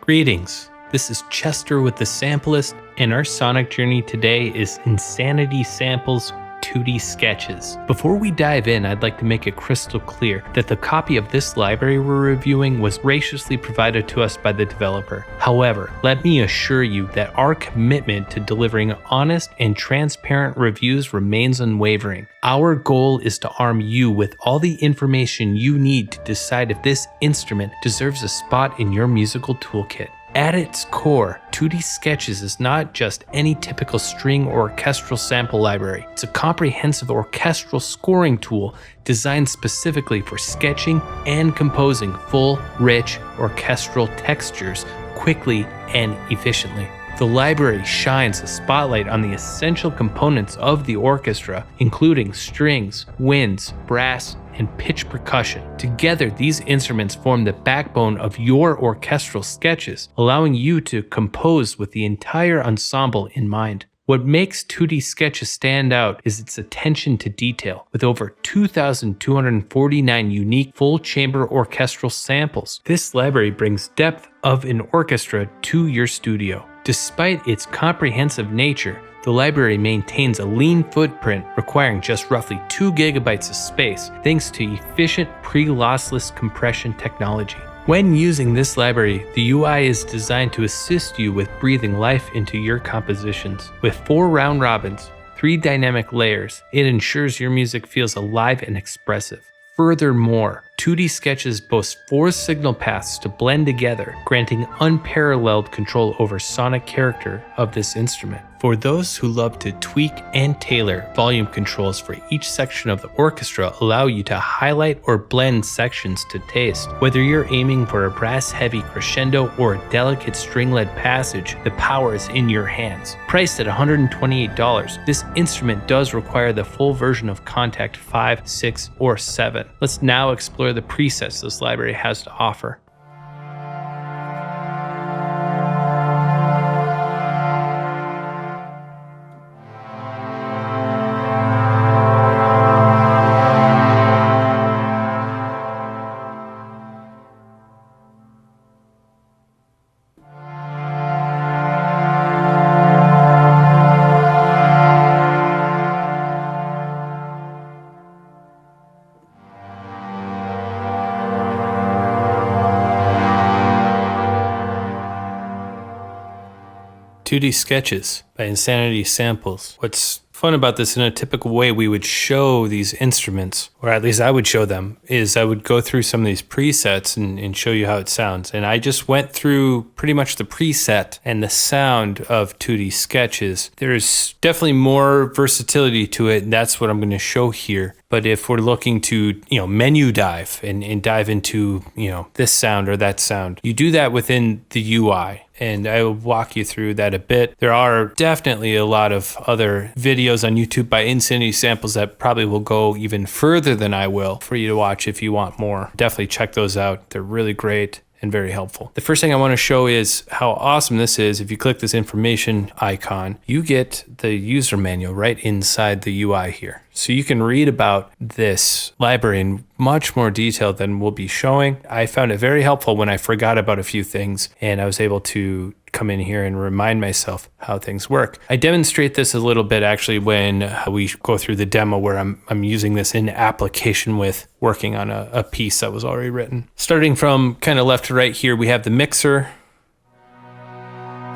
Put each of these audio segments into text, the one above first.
Greetings, this is Chester with the Sampleist, and our sonic journey today is Insanity Samples Tutti Sketches. Before we dive in, I'd like to make it crystal clear that the copy of this library we're reviewing was graciously provided to us by the developer. However, let me assure you that our commitment to delivering honest and transparent reviews remains unwavering. Our goal is to arm you with all the information you need to decide if this instrument deserves a spot in your musical toolkit. At its core, Tutti Sketches is not just any typical string or orchestral sample library. It's a comprehensive orchestral scoring tool designed specifically for sketching and composing full, rich orchestral textures quickly and efficiently. The library shines a spotlight on the essential components of the orchestra, including strings, winds, brass, and pitch percussion. Together, these instruments form the backbone of your orchestral sketches, allowing you to compose with the entire ensemble in mind. What makes Tutti Sketches stand out is its attention to detail. With over 2,249 unique full-chamber orchestral samples, this library brings depth of an orchestra to your studio. Despite its comprehensive nature, the library maintains a lean footprint requiring just roughly 2 gigabytes of space thanks to efficient pre-lossless compression technology. When using this library, the UI is designed to assist you with breathing life into your compositions. With 4 round robins, 3 dynamic layers, it ensures your music feels alive and expressive. Furthermore, Tutti Sketches boasts 4 signal paths to blend together, granting unparalleled control over sonic character of this instrument. For those who love to tweak and tailor, volume controls for each section of the orchestra allow you to highlight or blend sections to taste. Whether you're aiming for a brass-heavy crescendo or a delicate string-led passage, the power is in your hands. Priced at $128, this instrument does require the full version of Contact 5, 6, or 7. Let's now explore the presets this library has to offer. Tutti Sketches by Insanity Samples. What's fun about this, in a typical way we would show these instruments, or at least I would show them, is I would go through some of these presets and show you how it sounds. And I just went through pretty much the preset and the sound of Tutti Sketches. There's definitely more versatility to it, and that's what I'm going to show here. But if we're looking to, menu dive and dive into, this sound or that sound, you do that within the UI. And I will walk you through that a bit. There are definitely a lot of other videos on YouTube by Insanity Samples that probably will go even further than I will for you to watch if you want more. Definitely check those out. They're really great and very helpful. The first thing I want to show is how awesome this is. If you click this information icon, you get the user manual right inside the UI here. So you can read about this library in much more detail than we'll be showing. I found it very helpful when I forgot about a few things, and I was able to come in here and remind myself how things work. I demonstrate this a little bit actually when we go through the demo where I'm using this in application with working on a piece that was already written. Starting from kind of left to right here, we have the mixer.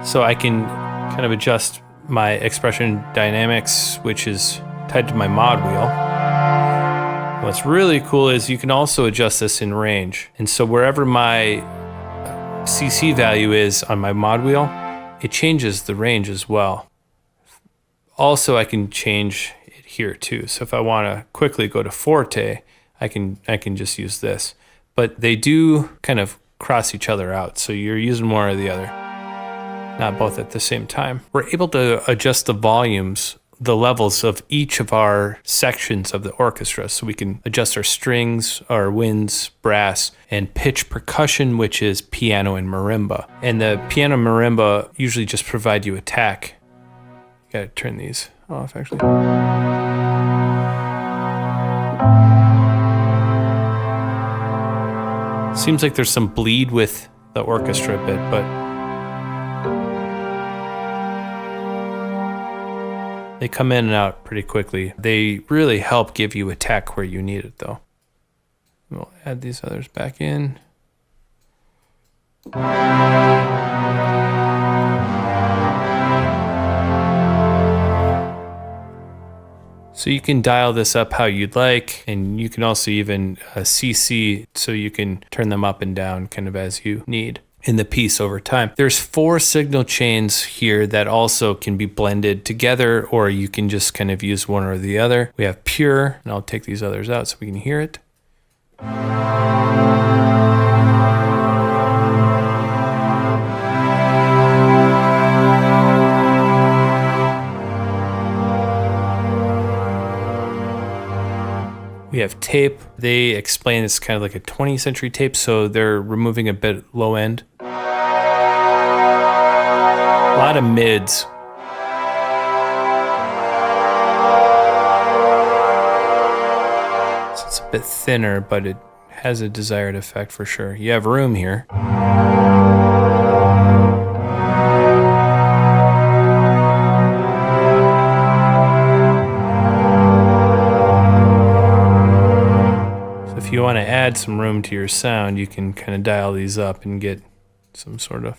So I can kind of adjust my expression dynamics, which is tied to my mod wheel. What's really cool is you can also adjust this in range. And so wherever my CC value is on my mod wheel, it changes the range as well. Also, I can change it here too. So if I want to quickly go to forte, I can just use this. But they do kind of cross each other out. So you're using more of the other, not both at the same time. We're able to adjust the volumes, the levels of each of our sections of the orchestra. So we can adjust our strings, our winds, brass, and pitch percussion, which is piano and marimba. And the piano and marimba usually just provide you attack. You gotta turn these off actually. Seems like there's some bleed with the orchestra bit, but they come in and out pretty quickly. They really help give you attack where you need it, though. We'll add these others back in. So you can dial this up how you'd like, and you can also even CC, so you can turn them up and down kind of as you need in the piece over time. There's 4 signal chains here that also can be blended together, or you can just kind of use one or the other. We have pure, and I'll take these others out so we can hear it. We have tape. They explain it's kind of like a 20th century tape, so they're removing a bit low end. A lot of mids. So it's a bit thinner, but it has a desired effect for sure. You have room here. If you want to add some room to your sound, you can kind of dial these up and get some sort of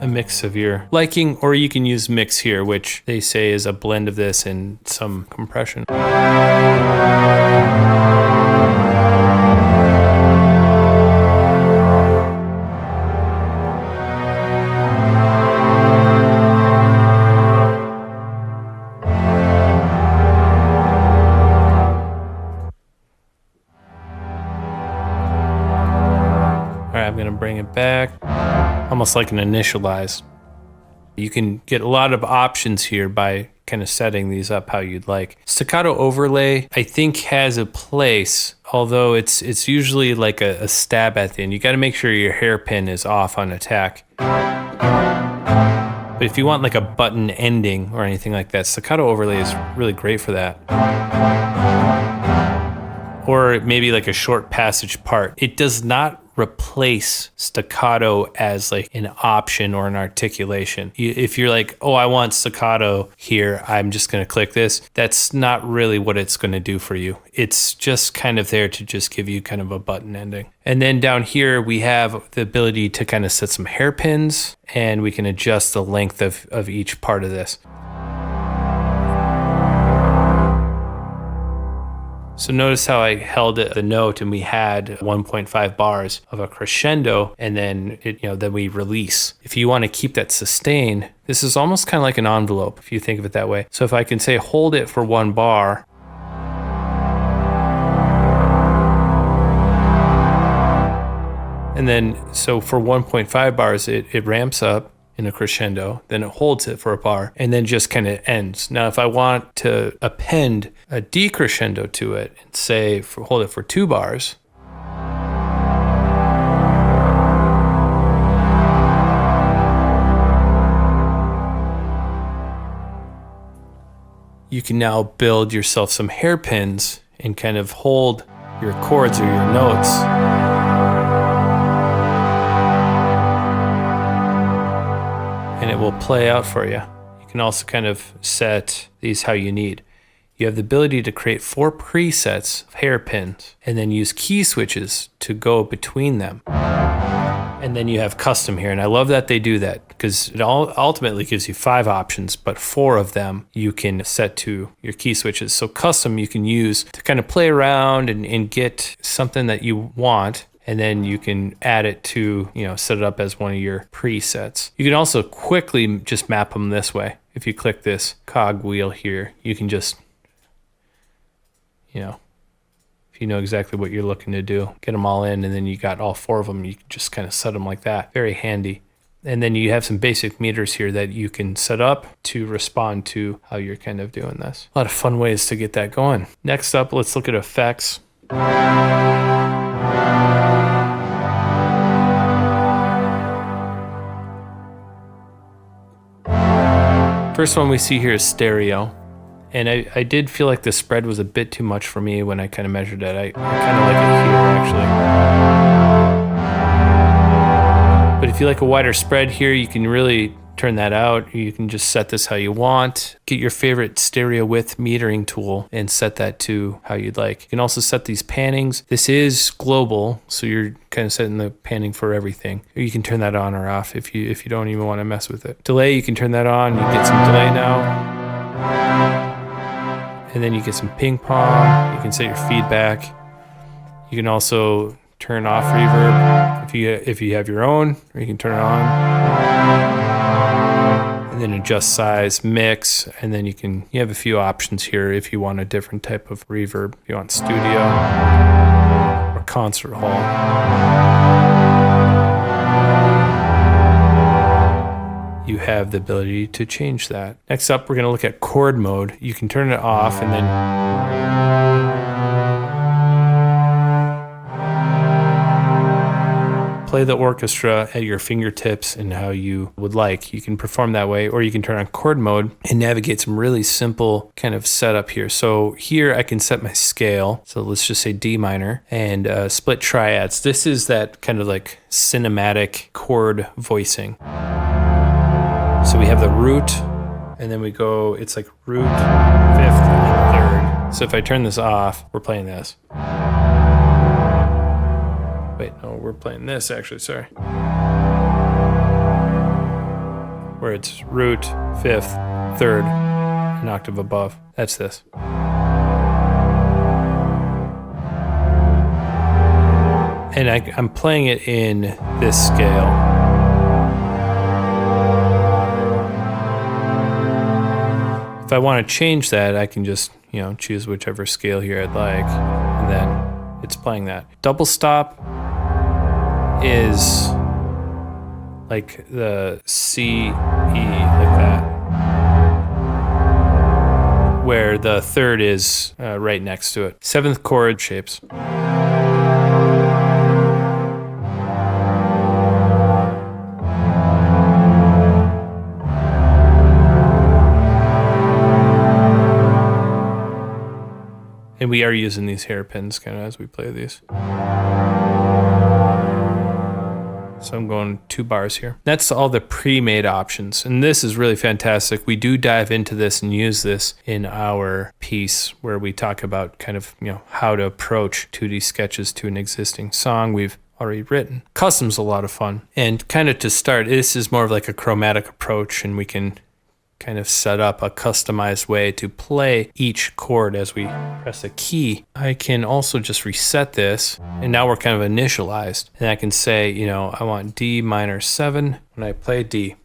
a mix of your liking, or you can use mix here, which they say is a blend of this and some compression. I'm going to bring it back, almost like an initialize. You can get a lot of options here by kind of setting these up how you'd like. Staccato overlay, I think, has a place, although it's usually like a stab at the end. You got to make sure your hairpin is off on attack. But if you want like a button ending or anything like that, staccato overlay is really great for that. Or maybe like a short passage part. It does not replace staccato as like an option or an articulation. If you're like, oh, I want staccato here, I'm just going to click this. That's not really what it's going to do for you. It's just kind of there to just give you kind of a button ending. And then down here, we have the ability to kind of set some hairpins, and we can adjust the length of each part of this. So notice how I held the note and we had 1.5 bars of a crescendo, and then then we release. If you want to keep that sustained, this is almost kind of like an envelope if you think of it that way. So if I can say hold it for 1 bar, and then so for 1.5 bars it ramps up in a crescendo, then it holds it for a bar, and then just kind of ends. Now, if I want to append a decrescendo to it and say hold it for 2 bars, you can now build yourself some hairpins and kind of hold your chords or your notes. And it will play out for you. You can also kind of set these how you need. You have the ability to create 4 presets of hairpins and then use key switches to go between them. And then you have custom here. And I love that they do that because it ultimately gives you 5 options, but 4 of them you can set to your key switches. So custom you can use to kind of play around and get something that you want. And then you can add it to, set it up as one of your presets. You can also quickly just map them this way. If you click this cog wheel here, you can just, if you know exactly what you're looking to do, get them all in, and then you got all 4 of them. You can just kind of set them like that. Very handy. And then you have some basic meters here that you can set up to respond to how you're kind of doing this. A lot of fun ways to get that going. Next up, let's look at effects. First one we see here is stereo, And I did feel like the spread was a bit too much for me when I kind of measured it. I kind of like it here, actually. But if you like a wider spread here, you can really turn that out. You can just set this how you want. Get your favorite stereo width metering tool and set that to how you'd like. You can also set these pannings. This is global, so you're kind of setting the panning for everything. You can turn that on or off if you don't even want to mess with it. Delay, you can turn that on. You get some delay now. And then you get some ping pong. You can set your feedback. You can also turn off reverb if you have your own, or you can turn it on. And then adjust size, mix, and then you have a few options here if you want a different type of reverb. If you want studio or concert hall. You have the ability to change that. Next up, we're going to look at chord mode. You can turn it off and then play the orchestra at your fingertips and how you would like. You can perform that way, or you can turn on chord mode and navigate some really simple kind of setup here. So here I can set my scale. So let's just say D minor and split triads. This is that kind of like cinematic chord voicing. So we have the root, and then we go, it's like root, fifth, and third. So if I turn this off, we're playing this. Wait, no, we're playing this actually, sorry. Where it's root, fifth, third, an octave above. That's this. And I'm playing it in this scale. If I want to change that, I can just, choose whichever scale here I'd like, and then it's playing that. Double stop is like the C, E, like that, where the third is right next to it. Seventh chord shapes. And we are using these hairpins kind of as we play these. So I'm going 2 bars here. That's all the pre-made options. And this is really fantastic. We do dive into this and use this in our piece where we talk about kind of, how to approach Tutti Sketches to an existing song we've already written. Custom's a lot of fun. And kind of to start, this is more of like a chromatic approach, and we can kind of set up a customized way to play each chord as we press a key. I can also just reset this, and now we're kind of initialized. And I can say, I want D minor 7 when I play D.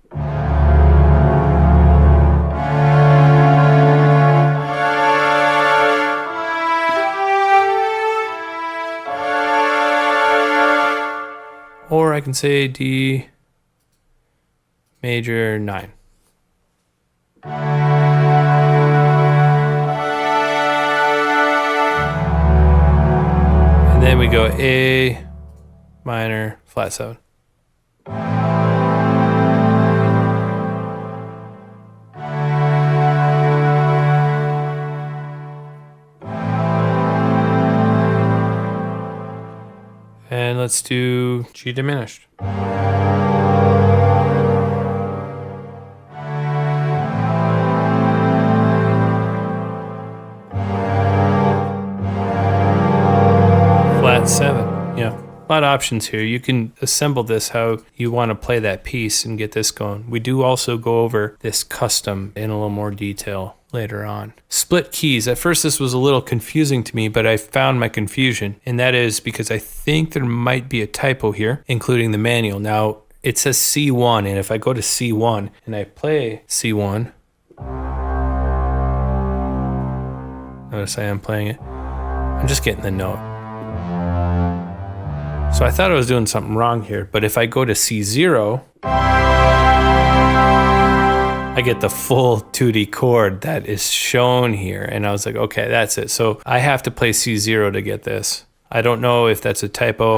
Or I can say D major 9. And then we go A minor flat 7. And let's do G diminished. Flat 7. Yeah, a lot of options here. You can assemble this how you want to play that piece and get this going. We do also go over this custom in a little more detail later on. Split keys. At first this was a little confusing to me, but I found my confusion, and that is because I think there might be a typo here, including the manual. Now it says C1, and if I go to C1 and I play C1, notice I am playing it, I'm just getting the note. So I thought I was doing something wrong here, but if I go to C0, I get the full Tutti chord that is shown here. And I was like, okay, that's it. So I have to play C0 to get this. I don't know if that's a typo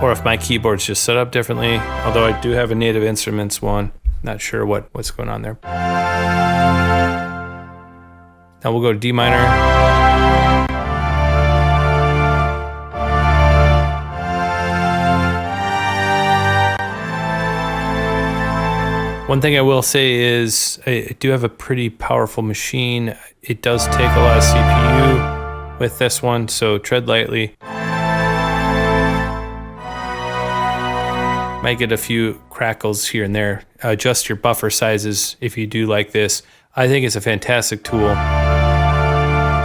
or if my keyboard's just set up differently, although I do have a Native Instruments one. Not sure what's going on there. Now we'll go to D minor. One thing I will say is I do have a pretty powerful machine. It does take a lot of CPU with this one, so tread lightly. Might get a few crackles here and there. Adjust your buffer sizes if you do like this. I think it's a fantastic tool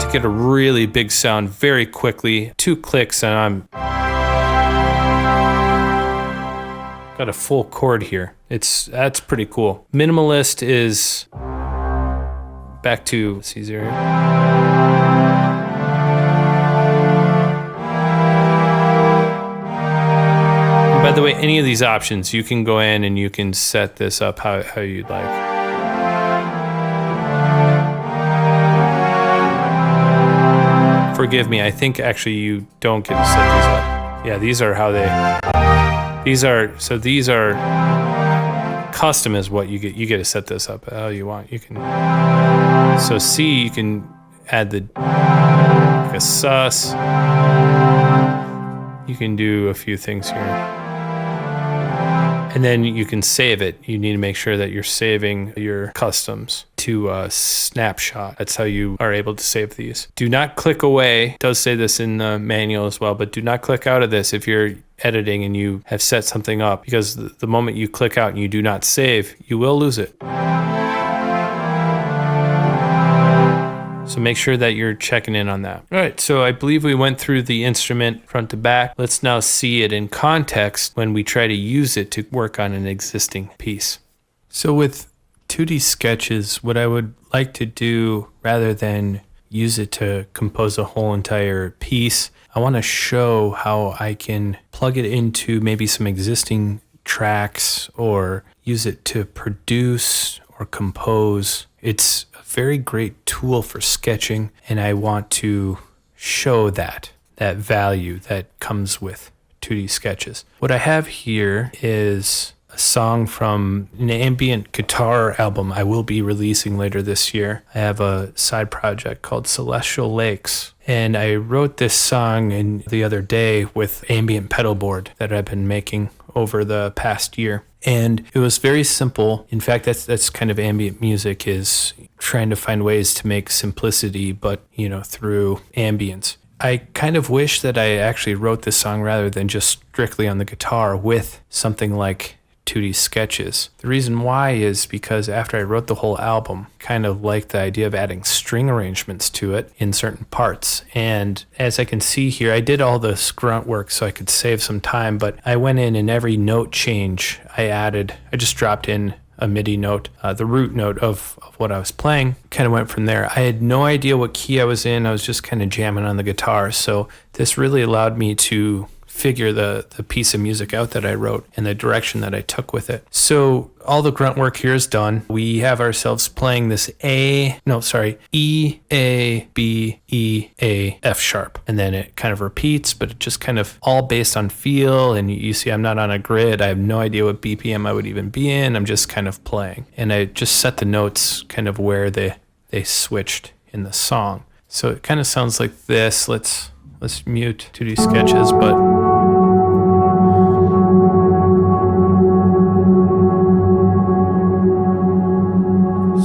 to get a really big sound very quickly. 2 clicks and I'm got a full chord here. That's pretty cool. Minimalist is back to, let's see here. And by the way, any of these options, you can go in and you can set this up how you'd like. Forgive me, I think actually you don't get to set these up. Yeah, these are how these are custom is what you get. You get to set this up how you want. You can, so C, you can add like a sus. You can do a few things here. And then you can save it. You need to make sure that you're saving your customs to a snapshot. That's how you are able to save these. Do not click away. It does say this in the manual as well, but do not click out of this if you're editing and you have set something up, because the moment you click out and you do not save, you will lose it. So make sure that you're checking in on that. All right, so I believe we went through the instrument front to back. Let's now see it in context when we try to use it to work on an existing piece. So with Tutti Sketches, what I would like to do, rather than use it to compose a whole entire piece, I want to show how I can plug it into maybe some existing tracks or use it to produce or compose. It's a very great tool for sketching, and I want to show that value that comes with Tutti Sketches. What I have here is a song from an ambient guitar album I will be releasing later this year. I have a side project called Celestial Lakes, and I wrote this song the other day with ambient pedal board that I've been making over the past year. And it was very simple. In fact, that's kind of ambient music, is trying to find ways to make simplicity, but through ambience. I kind of wish that I actually wrote this song rather than just strictly on the guitar with something like Tutti Sketches. The reason why is because after I wrote the whole album, kind of liked the idea of adding string arrangements to it in certain parts. And as I can see here, I did all this grunt work so I could save some time, but I went in and every note change I just dropped in a MIDI note, the root note of what I was playing, kind of went from there. I had no idea what key I was in. I was just kind of jamming on the guitar. So this really allowed me to figure the piece of music out that I wrote and the direction that I took with it. So all the grunt work here is done. We have ourselves playing this E, A, B, E, A, F sharp. And then it kind of repeats, but it just kind of all based on feel. And you see I'm not on a grid. I have no idea what BPM I would even be in. I'm just kind of playing. And I just set the notes kind of where they switched in the song. So it kind of sounds like this. Let's mute Tutti Sketches, but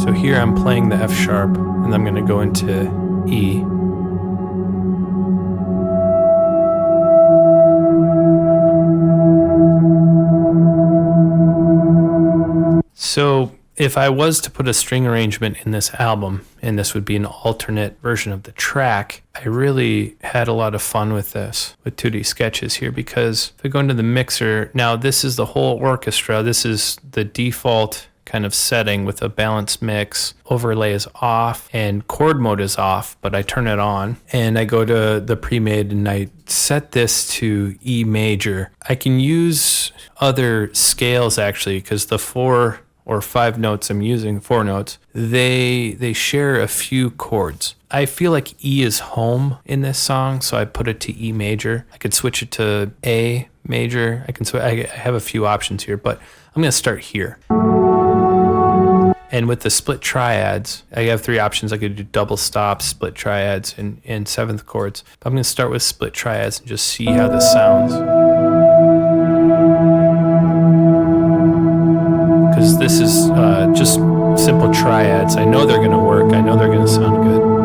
so here I'm playing the F sharp, and I'm going to go into E. So if I was to put a string arrangement in this album, and this would be an alternate version of the track, I really had a lot of fun with this, with Tutti Sketches here, because if I go into the mixer, now this is the whole orchestra. This is the default kind of setting with a balanced mix. Overlay is off and chord mode is off, but I turn it on and I go to the pre-made and I set this to E major. I can use other scales actually, because the 4 or 5 notes I'm using, 4 notes, they share a few chords. I feel like E is home in this song, so I put it to E major. I could switch it to A major. I have a few options here, but I'm gonna start here. And with the split triads, I have 3 options. I could do double stops, split triads, and 7th chords. But I'm going to start with split triads and just see how this sounds. Because this is just simple triads. I know they're going to work. I know they're going to sound good.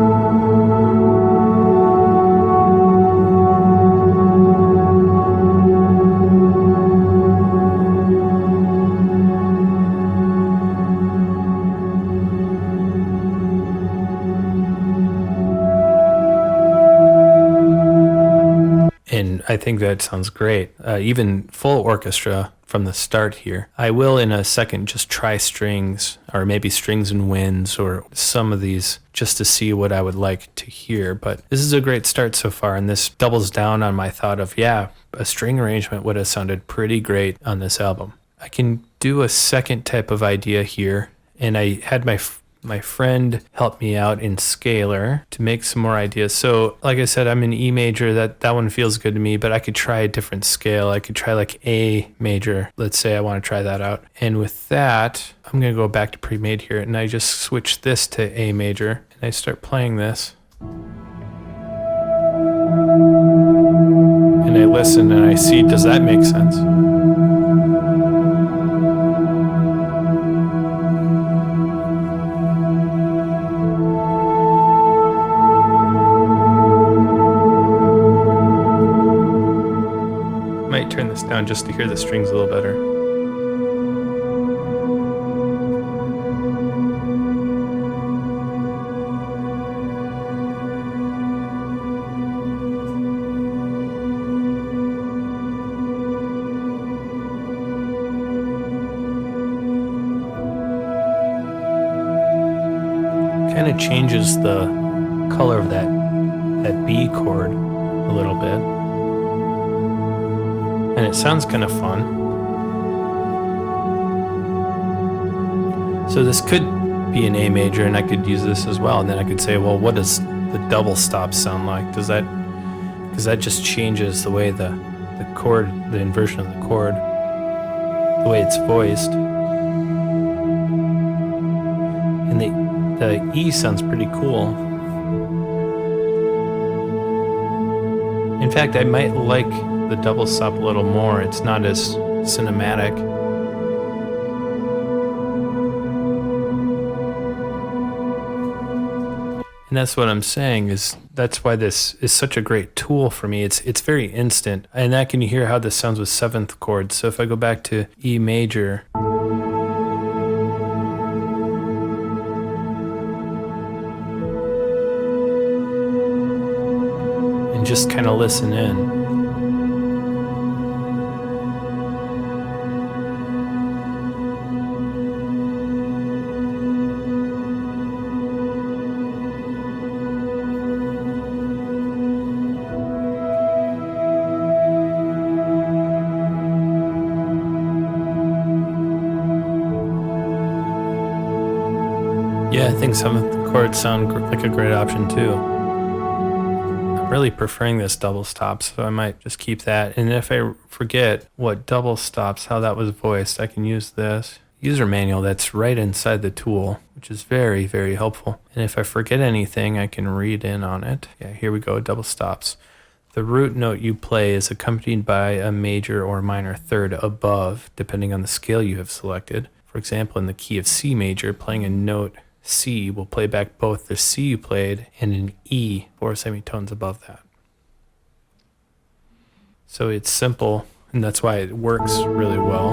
And I think that sounds great. Even full orchestra from the start here. I will in a second just try strings, or maybe strings and winds, or some of these just to see what I would like to hear. But this is a great start so far, and this doubles down on my thought of, yeah, a string arrangement would have sounded pretty great on this album. I can do a second type of idea here, and I had my friend helped me out in scalar to make some more ideas. So like I said, I'm in E major. That one feels good to me, but I could try a different scale. I could try like A major. Let's say I want to try that out. And with that, I'm going to go back to pre-made here, and I just switch this to A major, and I start playing this. And I listen and I see, does that make sense? Turn this down just to hear the strings a little better. Kind of changes the color of that B chord a little bit. And it sounds kind of fun. So this could be an A major, and I could use this as well. And then I could say, well, what does the double stop sound like? Does that, because that just changes the way the chord, the inversion of the chord, the way it's voiced. And the E sounds pretty cool. In fact, I might like the double stop a little more. It's not as cinematic. And that's what I'm saying, is that's why this is such a great tool for me. It's very instant. And I can hear how this sounds with 7th chords. So if I go back to E major, and just kind of listen in. Yeah, I think some of the chords sound like a great option too. I'm really preferring this double stop, so I might just keep that. And if I forget what double stops, how that was voiced, I can use this user manual that's right inside the tool, which is very, very helpful. And if I forget anything, I can read in on it. Yeah, here we go, double stops. The root note you play is accompanied by a major or minor third above, depending on the scale you have selected. For example, in the key of C major, playing a note C will play back both the C you played and an E 4 semitones above that. So it's simple, and that's why it works really well.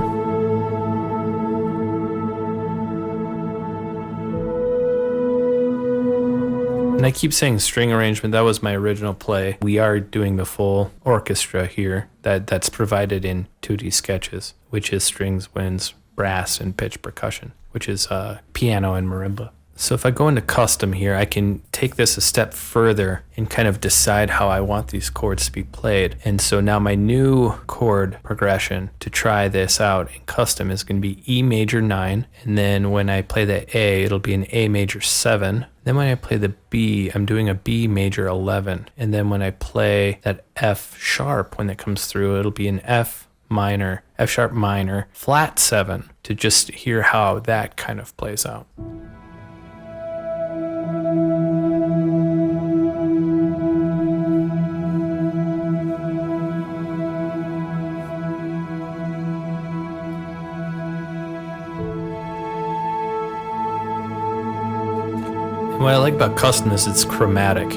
And I keep saying string arrangement. That was my original play. We are doing the full orchestra here that's provided in Tutti Sketches, which is strings, winds, brass, and pitch percussion, which is piano and marimba. So if I go into custom here, I can take this a step further and kind of decide how I want these chords to be played. And so now my new chord progression to try this out in custom is going to be E major 9. And then when I play the A, it'll be an A major 7. Then when I play the B, I'm doing a B major 11. And then when I play that F sharp, when it comes through, it'll be an F minor, F sharp minor, flat 7 to just hear how that kind of plays out. What I like about custom is it's chromatic.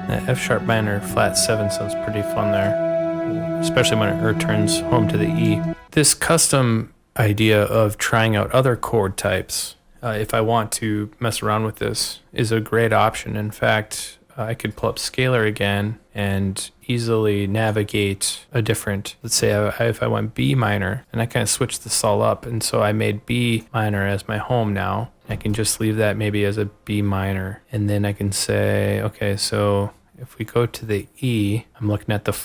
That F sharp minor flat 7 sounds pretty fun there, especially when it returns home to the E. This custom idea of trying out other chord types, if I want to mess around with this, is a great option. In fact, I could pull up Scalar again and easily navigate a different, let's say if I went B minor, and I kind of switched this all up, and so I made B minor as my home now. I can just leave that maybe as a B minor, and then I can say, okay, so if we go to the E, I'm looking at the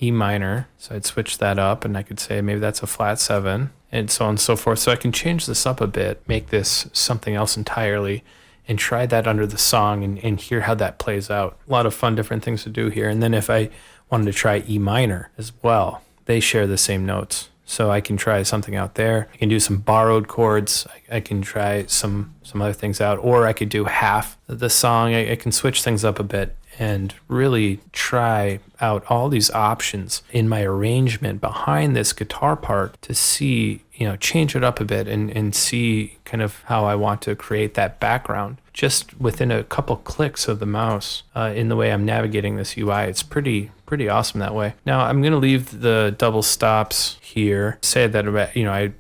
E minor, so I'd switch that up, and I could say maybe that's a flat 7, and so on and so forth. So I can change this up a bit, make this something else entirely, and try that under the song and hear how that plays out. A lot of fun different things to do here. And then if I wanted to try E minor as well, they share the same notes. So I can try something out there. I can do some borrowed chords. I can try some other things out, or I could do half the song. I can switch things up a bit and really try out all these options in my arrangement behind this guitar part to see, change it up a bit and see kind of how I want to create that background just within a couple clicks of the mouse in the way I'm navigating this UI. It's pretty awesome that way. Now I'm going to leave the double stops here. Say that,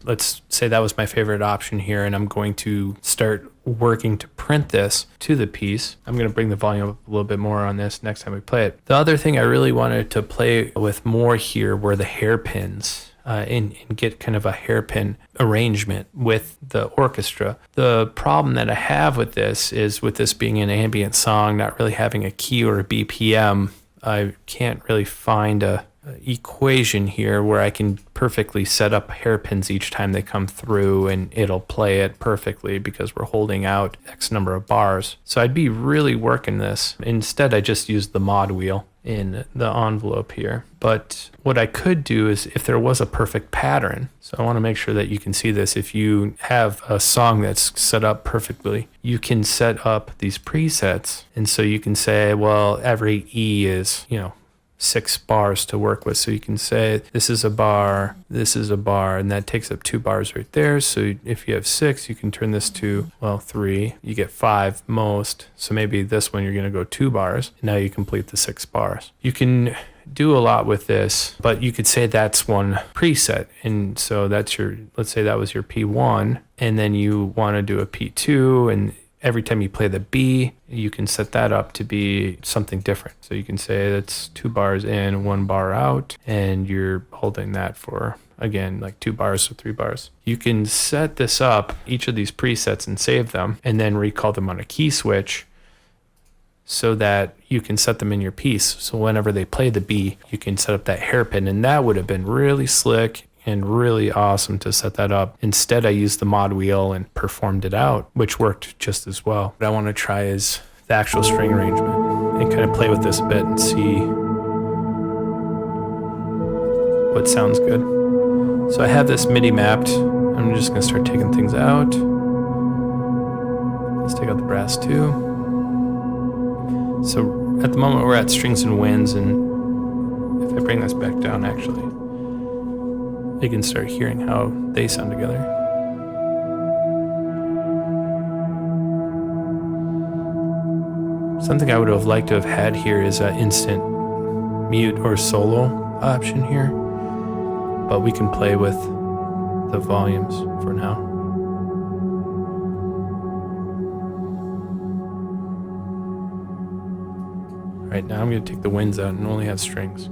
let's say that was my favorite option here, and I'm going to start working to print this to the piece. I'm going to bring the volume up a little bit more on this next time we play it. The other thing I really wanted to play with more here were the hairpins. And get kind of a hairpin arrangement with the orchestra. The problem that I have with this is, with this being an ambient song, not really having a key or a BPM, I can't really find a equation here where I can perfectly set up hairpins each time they come through and it'll play it perfectly because we're holding out X number of bars. So I'd be really working this. Instead, I just used the mod wheel in the envelope here. But what I could do is, if there was a perfect pattern, so I want to make sure that you can see this. If you have a song that's set up perfectly, you can set up these presets. And so you can say, well, every E is, 6 bars to work with. So you can say this is a bar, and that takes up 2 bars right there. So if you have 6, you can turn this to, 3. You get 5 most. So maybe this one you're going to go 2 bars. And now you complete the 6 bars. You can do a lot with this, but you could say that's one preset. And so that's let's say that was your P1, and then you want to do a P2, and every time you play the B, you can set that up to be something different. So you can say that's 2 bars in, 1 bar out, and you're holding that for, again, like 2 bars or 3 bars. You can set this up, each of these presets, and save them, and then recall them on a key switch so that you can set them in your piece. So whenever they play the B, you can set up that hairpin, and that would have been really slick and really awesome to set that up. Instead, I used the mod wheel and performed it out, which worked just as well. What I want to try is the actual string arrangement and kind of play with this a bit and see what sounds good. So I have this MIDI mapped. I'm just going to start taking things out. Let's take out the brass too. So at the moment we're at strings and winds, and if I bring this back down, actually, you can start hearing how they sound together. Something I would have liked to have had here is an instant mute or solo option here. but we can play with the volumes for now. All right, now I'm going to take the winds out and only have strings.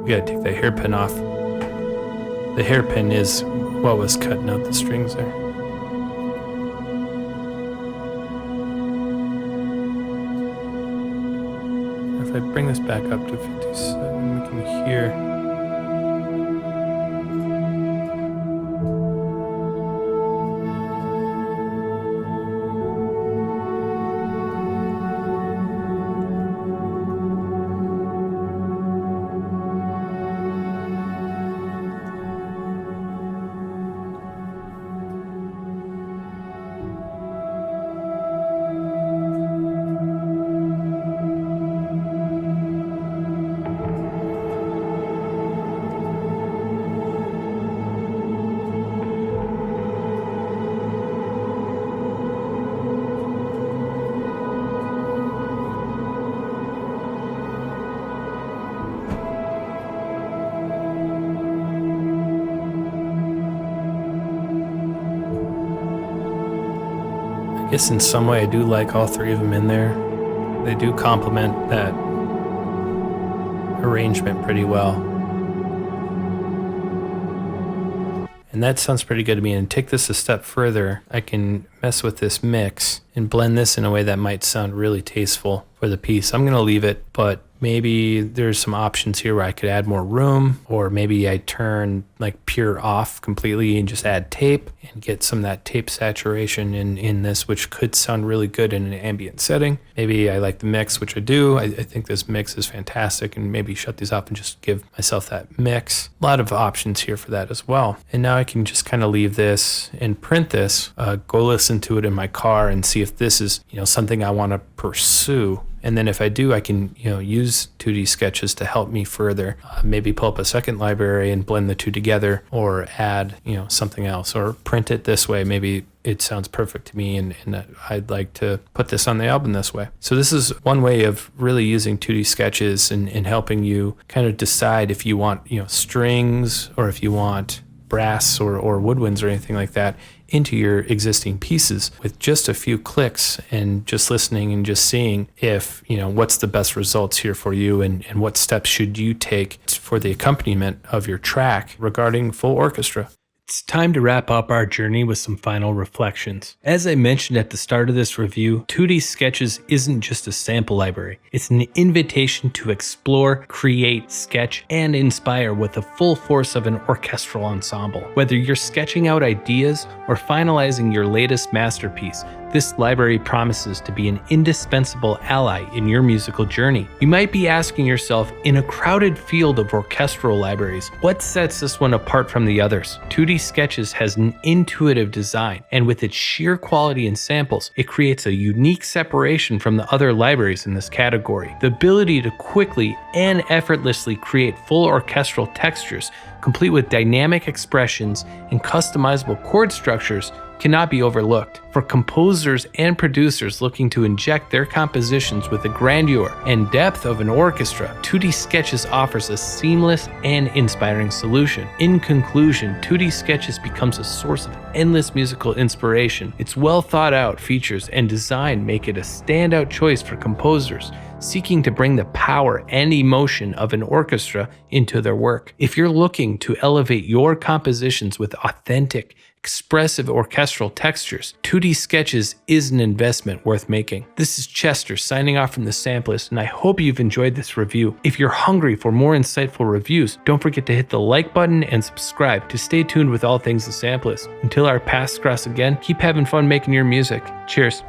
We gotta take the hairpin off. The hairpin is what was cutting out the strings there. If I bring this back up to 57, we can hear. I guess in some way I do like all three of them in there. They do complement that arrangement pretty well. And that sounds pretty good to me. And take this a step further, I can mess with this mix and blend this in a way that might sound really tasteful for the piece. I'm going to leave it, but maybe there's some options here where I could add more room, or maybe I turn like pure off completely and just add tape and get some of that tape saturation in this, which could sound really good in an ambient setting. Maybe I like the mix, which I do. I think this mix is fantastic, and maybe shut these off and just give myself that mix. A lot of options here for that as well. And now I can just kind of leave this and print this, go listen to it in my car and see if this is, something I want to pursue. And then if I do, I can, use Tutti Sketches to help me further. Maybe pull up a second library and blend the two together, or add, something else, or print it this way. Maybe it sounds perfect to me, and I'd like to put this on the album this way. So this is one way of really using Tutti Sketches and helping you kind of decide if you want, strings, or if you want brass or woodwinds or anything like that into your existing pieces with just a few clicks, and just listening and just seeing if, what's the best results here for you, and what steps should you take for the accompaniment of your track regarding full orchestra. It's time to wrap up our journey with some final reflections. As I mentioned at the start of this review, Tutti Sketches isn't just a sample library. It's an invitation to explore, create, sketch, and inspire with the full force of an orchestral ensemble. Whether you're sketching out ideas or finalizing your latest masterpiece, this library promises to be an indispensable ally in your musical journey. You might be asking yourself, in a crowded field of orchestral libraries, what sets this one apart from the others? Tutti Sketches has an intuitive design, and with its sheer quality and samples, it creates a unique separation from the other libraries in this category. The ability to quickly and effortlessly create full orchestral textures, complete with dynamic expressions and customizable chord structures, cannot be overlooked. For composers and producers looking to inject their compositions with the grandeur and depth of an orchestra, Tutti Sketches offers a seamless and inspiring solution. In conclusion, Tutti Sketches becomes a source of endless musical inspiration. Its well thought out features and design make it a standout choice for composers seeking to bring the power and emotion of an orchestra into their work. If you're looking to elevate your compositions with authentic, expressive orchestral textures, Tutti Sketches is an investment worth making. This is Chester signing off from the Sampleist, and I hope you've enjoyed this review. If you're hungry for more insightful reviews, don't forget to hit the like button and subscribe to stay tuned with all things the Sampleist. Until our paths cross again, keep having fun making your music. Cheers.